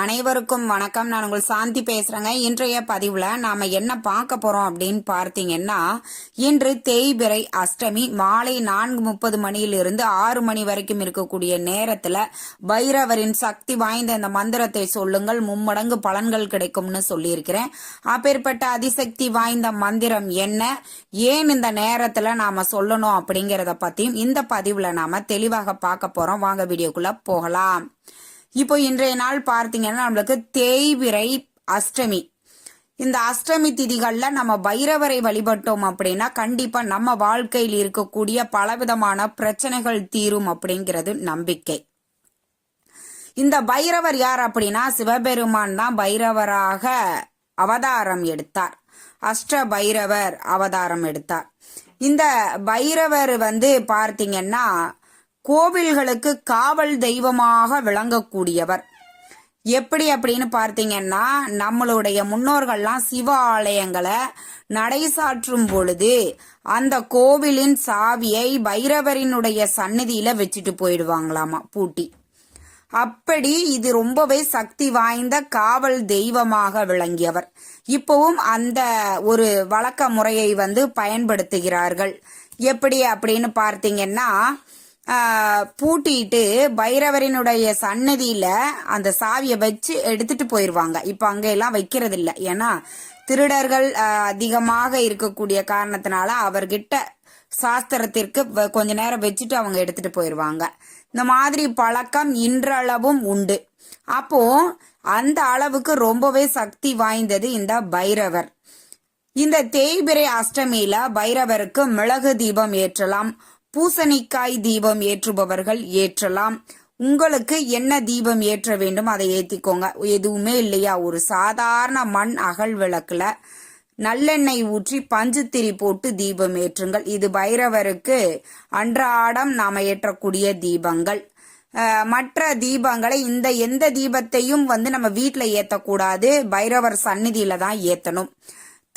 அனைவருக்கும் வணக்கம். நான் உங்கள் சாந்தி பேசுறேங்க. இன்றைய பதிவுல நாம என்ன பார்க்க போறோம் அப்படின்னு பார்த்தீங்கன்னா, இன்று தேய்பிறை அஷ்டமி மாலை 4:30 மணியிலிருந்து 6 மணி வரைக்கும் இருக்கக்கூடிய நேரத்துல பைரவரின் சக்தி வாய்ந்த இந்த மந்திரத்தை சொல்லுங்கள், மும்மடங்கு பலன்கள் கிடைக்கும்னு சொல்லியிருக்கிறேன். அப்பேற்பட்ட அதிசக்தி வாய்ந்த மந்திரம் என்ன, ஏன் இந்த நேரத்துல நாம சொல்லணும் அப்படிங்கறத பத்தியும் இந்த பதிவுல நாம தெளிவாக பார்க்க போறோம். வாங்க வீடியோக்குள்ள போகலாம். இப்போ இன்றைய நாள் பார்த்தீங்கன்னா நம்மளுக்கு தேய்பிறை அஷ்டமி. இந்த அஷ்டமி திதிகள்ல நம்ம பைரவரை வழிபட்டோம் அப்படின்னா கண்டிப்பா நம்ம வாழ்க்கையில் இருக்கக்கூடிய பலவிதமான பிரச்சனைகள் தீரும் அப்படிங்கிறது நம்பிக்கை. இந்த பைரவர் யார் அப்படின்னா சிவபெருமான் தான் பைரவராக அவதாரம் எடுத்தார். அஷ்ட பைரவர் அவதாரம் எடுத்தார். இந்த பைரவர் பார்த்தீங்கன்னா கோவில்களுக்கு காவல் தெய்வமாக விளங்கக்கூடியவர். எப்படி அப்படின்னு பார்த்தீங்கன்னா, நம்மளுடைய முன்னோர்கள்லாம் சிவ ஆலயங்களை நடைசாற்றும் பொழுது அந்த கோவிலின் சாவியை பைரவரினுடைய சந்நிதியில வச்சுட்டு போயிடுவாங்களாமா, பூட்டி. அப்படி இது ரொம்பவே சக்தி வாய்ந்த காவல் தெய்வமாக விளங்கியவர். இப்பவும் அந்த ஒரு வழக்க முறையை பயன்படுத்துகிறார்கள். எப்படி அப்படின்னு பார்த்தீங்கன்னா, பூட்டிட்டு பைரவரினுடைய சன்னதியில அந்த சாவியை வச்சு எடுத்துட்டு போயிருவாங்க. இப்ப அங்கெல்லாம் வைக்கிறது இல்லை. ஏன்னா திருடர்கள் அதிகமாக இருக்கக்கூடிய காரணத்தினால அவர்கிட்ட சாஸ்திரத்திற்கு கொஞ்ச நேரம் வச்சுட்டு அவங்க எடுத்துட்டு போயிருவாங்க. இந்த மாதிரி பழக்கம் இன்றளவும் உண்டு. அப்போ அந்த அளவுக்கு ரொம்பவே சக்தி வாய்ந்தது இந்த பைரவர். இந்த தேய்பிறை அஷ்டமியில பைரவருக்கு மிளகு தீபம் ஏற்றலாம், பூசணிக்காய் தீபம் ஏற்றுபவர்கள் ஏற்றலாம். உங்களுக்கு என்ன தீபம் ஏற்ற வேண்டும் அதை ஏத்திக்கோங்க. எதுவுமே இல்லையா, ஒரு சாதாரண மண் அகல் விளக்குல நல்லெண்ணெய் ஊற்றி பஞ்சுத்திரி போட்டு தீபம் ஏற்றுங்கள். இது பைரவருக்கு அன்றாடம் நாம ஏற்றக்கூடிய தீபங்கள். மற்ற தீபங்களை எந்த தீபத்தையும் நம்ம வீட்டுல ஏத்தக்கூடாது, பைரவர் சந்நிதியில தான் ஏத்தணும்.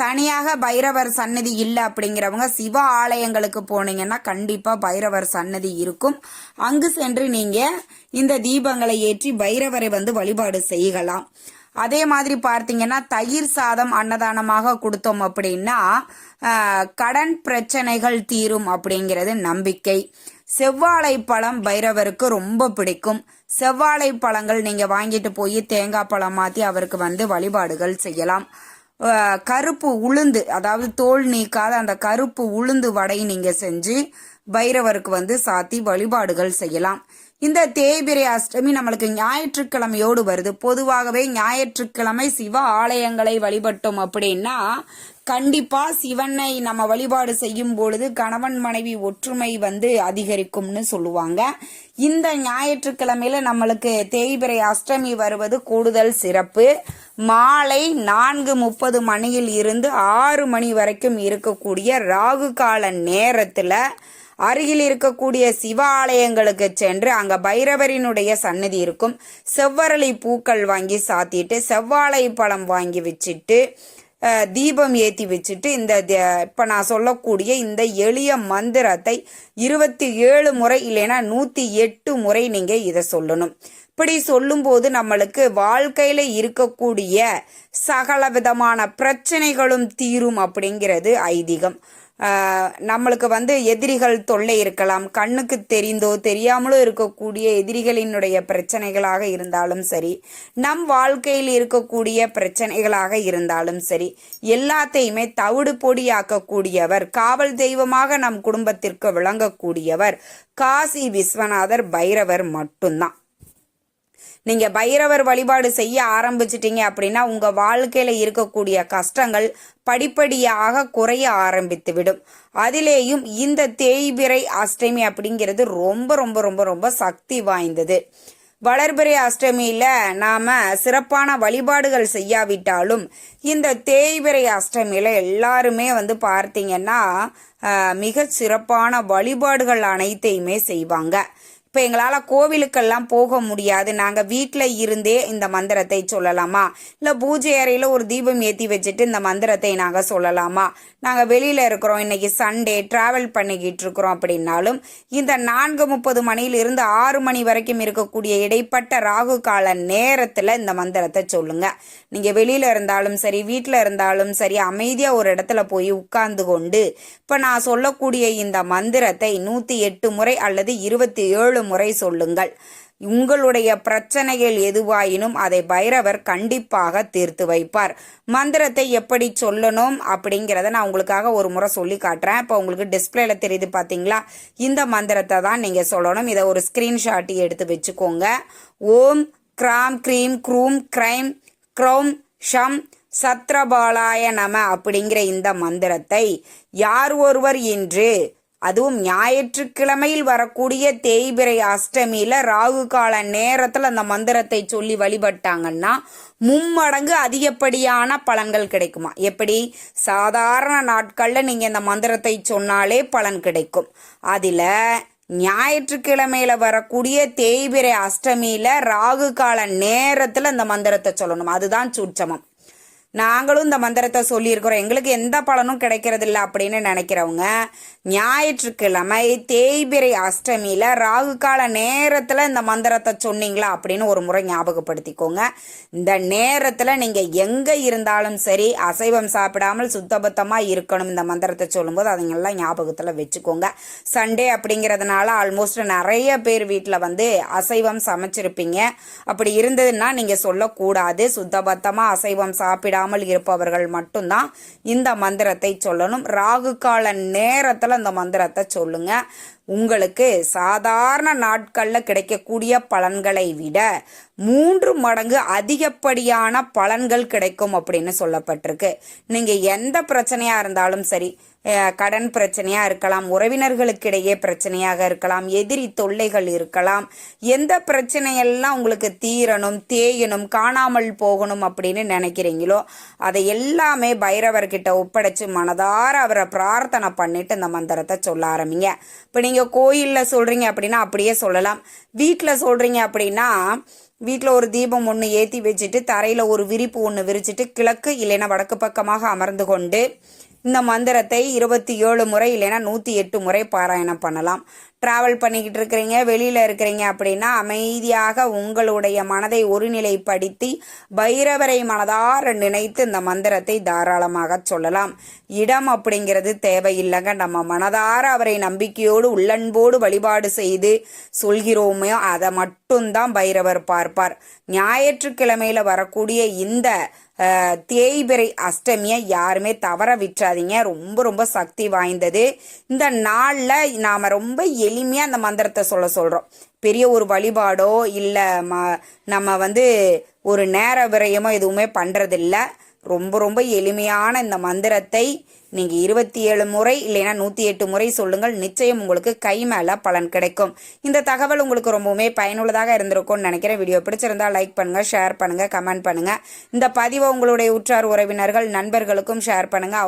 தனியாக பைரவர் சன்னதி இல்லை அப்படிங்கிறவங்க சிவ ஆலயங்களுக்கு போனீங்கன்னா கண்டிப்பா பைரவர் சன்னதி இருக்கும். அங்கு சென்று நீங்க இந்த தீபங்களை ஏற்றி பைரவரை வழிபாடு செய்யலாம். அதே மாதிரி பார்த்தீங்கன்னா தயிர் சாதம் அன்னதானமாக கொடுத்தோம் அப்படின்னா கடன் பிரச்சனைகள் தீரும் அப்படிங்கிறது நம்பிக்கை. செவ்வாழை பழம் பைரவருக்கு ரொம்ப பிடிக்கும். செவ்வாழை பழங்கள் நீங்க வாங்கிட்டு போய் தேங்காய் பழம் மாத்தி அவருக்கு வழிபாடுகள் செய்யலாம். கருப்பு உளுந்து, அதாவது தோல் நீக்காத அந்த கருப்பு உளுந்து வடை நீங்க செஞ்சு பைரவருக்கு சாத்தி வழிபாடுகள் செய்யலாம். இந்த தேய்பிறை அஷ்டமி நம்மளுக்கு ஞாயிற்றுக்கிழமையோடு வருது. பொதுவாகவே ஞாயிற்றுக்கிழமை சிவ ஆலயங்களை வழிபட்டோம் அப்படின்னா கண்டிப்பா சிவனை நம்ம வழிபாடு செய்யும் பொழுது கணவன் மனைவி ஒற்றுமை அதிகரிக்கும்னு சொல்லுவாங்க. இந்த ஞாயிற்றுக்கிழமையில நம்மளுக்கு தேய்பிறை அஷ்டமி வருவது கூடுதல் சிறப்பு. மாலை 4:30 மணியில் இருந்து 6 மணி வரைக்கும் இருக்கக்கூடிய ராகு கால நேரத்துல அருகில் இருக்கக்கூடிய சிவ ஆலயங்களுக்கு சென்று அங்க பைரவரினுடைய சன்னதி இருக்கும். செவ்வரளி பூக்கள் வாங்கி சாத்திட்டு செவ்வாழை பழம் வாங்கி வச்சுட்டு தீபம் ஏத்தி வச்சுட்டு இப்ப நான் சொல்லக்கூடிய இந்த எளிய மந்திரத்தை 27 முறை இல்லைன்னா 108 முறை நீங்க இதை சொல்லணும். இப்படி சொல்லும் போது நம்மளுக்கு வாழ்க்கையில இருக்கக்கூடிய சகல விதமான பிரச்சனைகளும் தீரும் அப்படிங்கிறது ஐதீகம். நம்மளுக்கு எதிரிகள் தொல்லை இருக்கலாம், கண்ணுக்கு தெரிந்தோ தெரியாமலோ இருக்கக்கூடிய எதிரிகளினுடைய பிரச்சனைகளாக இருந்தாலும் சரி, நம் வாழ்க்கையில் இருக்கக்கூடிய பிரச்சனைகளாக இருந்தாலும் சரி, எல்லாத்தையுமே தவிடு பொடியாக்கக்கூடியவர், காவல் தெய்வமாக நம் குடும்பத்திற்கு விளங்கக்கூடியவர் காசி விஸ்வநாதர் பைரவர் மட்டும்தான். நீங்க பைரவர் வழிபாடு செய்ய ஆரம்பிச்சிட்டீங்க அப்படின்னா உங்க வாழ்க்கையில இருக்கக்கூடிய கஷ்டங்கள் படிப்படியாக குறைய ஆரம்பித்து விடும். அதிலேயும் இந்த தேய்பிறை அஷ்டமி அப்படிங்கிறது ரொம்ப ரொம்ப ரொம்ப ரொம்ப சக்தி வாய்ந்தது. வளர்பிறை அஷ்டமியில நாம சிறப்பான வழிபாடுகள் செய்யாவிட்டாலும் இந்த தேய்பிறை அஷ்டமியில எல்லாருமே பார்த்தீங்கன்னா மிக சிறப்பான வழிபாடுகள் அனைத்தையுமே செய்வாங்க. இப்போ எங்களால் கோவிலுக்கெல்லாம் போக முடியாது, நாங்கள் வீட்டில் இருந்தே இந்த மந்திரத்தை சொல்லலாமா? இல்லை பூஜை அறையில் ஒரு தீபம் ஏற்றி வச்சுட்டு இந்த மந்திரத்தை நாங்கள் சொல்லலாமா? நாங்கள் வெளியில் இருக்கிறோம், இன்னைக்கு சண்டே ட்ராவல் பண்ணிக்கிட்டு இருக்கிறோம் அப்படின்னாலும் இந்த 4:30 மணியிலிருந்து 6 மணி வரைக்கும் இருக்கக்கூடிய இடைப்பட்ட ராகு கால நேரத்தில் இந்த மந்திரத்தை சொல்லுங்க. நீங்கள் வெளியில் இருந்தாலும் சரி, வீட்டில் இருந்தாலும் சரி, அமைதியாக ஒரு இடத்துல போய் உட்கார்ந்து கொண்டு இப்போ நான் சொல்லக்கூடிய இந்த மந்திரத்தை 108 முறை அல்லது 27 முறை சொல்லுங்கள். உங்களுடைய பிரச்சனைகள் எதுவாயினும் அதை பைரவர் கண்டிப்பாக தீர்த்து வைப்பார். மந்திரத்தை எப்படி சொல்லணும் அப்படிங்கிறத நான் உங்களுக்காக ஒரு முறை சொல்லி காட்டுறேன். இப்போ உங்களுக்கு டிஸ்பிளேல தெரியுது பார்த்தீங்களா? இந்த மந்திரத்தை தான் நீங்கள் சொல்லணும். இதை ஒரு ஸ்க்ரீன்ஷாட் எடுத்து வச்சுக்கோங்க. ஓம் கிராம் க்ரீம் க்ரூம் கிரைம் க்ரௌம் ஷம் சத்ரபாலாய நம அப்படிங்கிற இந்த மந்திரத்தை யார் ஒருவர் இன்று, அதுவும் ஞாயிற்றுக்கிழமையில் வரக்கூடிய தேய்பிறை அஷ்டமியில ராகு கால நேரத்தில் அந்த மந்திரத்தை சொல்லி வழிபட்டாங்கன்னா 3 மடங்கு அதிகப்படியான பலன்கள் கிடைக்குமா? எப்படி? சாதாரண நாட்கள்ல நீங்க இந்த மந்திரத்தை சொன்னாலே பலன் கிடைக்கும். அதுல ஞாயிற்றுக்கிழமையில வரக்கூடிய தேய்பிறை அஷ்டமியில ராகு கால நேரத்துல இந்த மந்திரத்தை சொல்லணும். அதுதான் சூட்சமம். நாங்களும் இந்த மந்திரத்தை சொல்லியிருக்கிறோம், எங்களுக்கு எந்த பலனும் கிடைக்கிறது இல்லை அப்படின்னு நினைக்கிறவங்க ஞாயிற்றுக்கிழமை தேய்பிறை அஷ்டமியில ராகு கால நேரத்துல இந்த மந்திரத்தை சொன்னீங்களா அப்படின்னு ஒரு முறை ஞாபகப்படுத்திக்கோங்க. இந்த நேரத்துல நீங்க எங்க இருந்தாலும் சரி அசைவம் சாப்பிடாமல் சுத்தபத்தமா இருக்கணும். இந்த மந்திரத்தை சொல்லும்போது அதைங்கெல்லாம் ஞாபகத்துல வச்சுக்கோங்க. சண்டே அப்படிங்கிறதுனால ஆல்மோஸ்ட் நிறைய பேர் வீட்டில் அசைவம் சமைச்சிருப்பீங்க. அப்படி இருந்ததுன்னா நீங்க சொல்லக்கூடாது. சுத்தபத்தமா அசைவம் சாப்பிடாமல் இருப்பவர்கள் மட்டும்தான் இந்த மந்திரத்தை சொல்லணும். ராகு கால நேரத்துல இந்த மந்திரத்தை சொல்லுங்க. உங்களுக்கு சாதாரண நாட்கள்ல கிடைக்கக்கூடிய பலன்களை விட 3 மடங்கு அதிகப்படியான பலன்கள் கிடைக்கும் அப்படின்னு சொல்லப்பட்டிருக்கு. நீங்க எந்த பிரச்சனையா இருந்தாலும் சரி, கடன் பிரச்சனையா இருக்கலாம், உறவினர்களுக்கிடையே பிரச்சனையாக இருக்கலாம், எதிரி தொல்லைகள் இருக்கலாம், எந்த பிரச்சனையெல்லாம் உங்களுக்கு தீரணும், தேயணும், காணாமல் போகணும் அப்படின்னு நினைக்கிறீங்களோ அதை எல்லாமே பைரவர்கிட்ட ஒப்படைச்சு மனதார அவரை பிரார்த்தனை பண்ணிட்டு இந்த மந்திரத்தை சொல்ல ஆரம்பிங்க. இப்போ நீங்க கோயில்ல சொல்றீங்க அப்படின்னா அப்படியே சொல்லலாம். வீட்டில் சொல்றீங்க அப்படின்னா வீட்டில் ஒரு தீபம் ஒன்று ஏற்றி வச்சுட்டு தரையில் ஒரு விரிப்பு ஒன்று விரிச்சிட்டு கிழக்கு இல்லைன்னா வடக்கு பக்கமாக அமர்ந்து கொண்டு இந்த மந்திரத்தை 27 முறை இல்லைன்னா 108 முறை பாராயணம் பண்ணலாம். ட்ராவல் பண்ணிக்கிட்டு இருக்கிறீங்க, வெளியில் இருக்கிறீங்க அப்படின்னா அமைதியாக உங்களுடைய மனதை ஒருநிலைப்படுத்தி பைரவரை மனதார நினைத்து இந்த மந்திரத்தை தாராளமாக சொல்லலாம். இடம் அப்படிங்கிறது தேவையில்லைங்க. நம்ம மனதார அவரை நம்பிக்கையோடு உள்ளன்போடு வழிபாடு செய்து சொல்கிறோமோ அதை மட்டும்தான் பைரவர் பார்ப்பார். ஞாயிற்றுக்கிழமையில வரக்கூடிய இந்த தேய்பிறை அஷ்டமியை யாருமே தவற விட்டுறாதீங்க. ரொம்ப ரொம்ப சக்தி வாய்ந்தது. இந்த நாளில் நாம் ரொம்ப எளிமையாக அந்த மந்திரத்தை சொல்கிறோம். பெரிய ஒரு வழிபாடோ இல்லை நம்ம ஒரு நேர விரயமோ எதுவுமே பண்ணுறதில்ல. ரொம்ப ரொம்ப எளிமையான இந்த மந்திரத்தை நீங்கள் 27 முறை இல்லைன்னா 108 முறை சொல்லுங்கள். நிச்சயம் உங்களுக்கு கை மேலே பலன் கிடைக்கும். இந்த தகவல் உங்களுக்கு ரொம்பவுமே பயனுள்ளதாக இருந்திருக்கும்னு நினைக்கிறேன். வீடியோ பிடிச்சிருந்தா லைக் பண்ணுங்கள், ஷேர் பண்ணுங்கள், கமெண்ட் பண்ணுங்கள். இந்த பதிவை உங்களுடைய உற்றார் உறவினர்கள் நண்பர்களுக்கும் ஷேர் பண்ணுங்கள்.